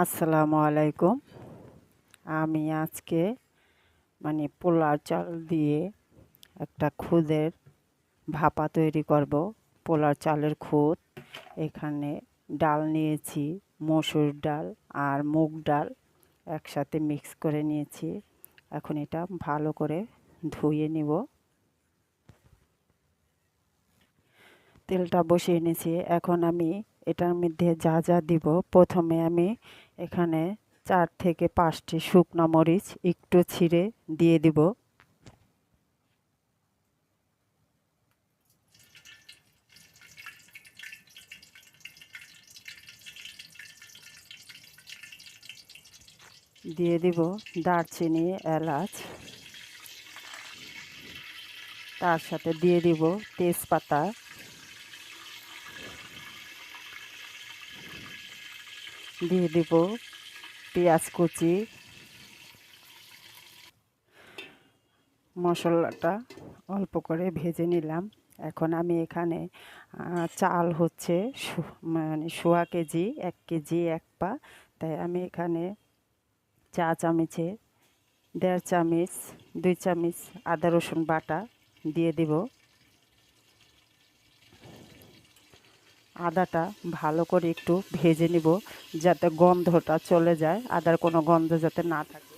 আসসালামু আলাইকুম। আমি আজকে পোলার চাল দিয়ে একটা খুদের ভাপা তৈরি করব। পোলার চালের খুদ, এখানে ডাল নিয়েছি, মসুর ডাল আর মুগ ডাল একসাথে মিক্স করে নিয়েছি। এখন এটা ভালো করে ধুয়ে নিব। তেলটা বসিয়ে নিয়েছি। এখন আমি এটার মধ্যে যা যা দিব, প্রথমে আমি এখানে 4 থেকে 5টি শুকনো মরিচ একটু ছিঁড়ে দিয়ে দিব। দিয়ে দিব দারচিনি, এলাচ, তার সাথে দিয়ে দিব তেজপাতা, দিয়ে দিব পেঁয়াজ কুচি। মশলাটা অল্প করে ভেজে নিলাম। এখন আমি এখানে চাল হচ্ছে সোয়া কেজি, 1 কেজি 1 পা। তাই আমি এখানে চা চামচে 1.5 চামচ, 2 চামচ আদা রসুন বাটা দিয়ে দিব। আদাটা ভালো করে একটু ভেজে নিব, যাতে গন্ধটা চলে যায়, আদার কোনো গন্ধ যাতে না থাকে।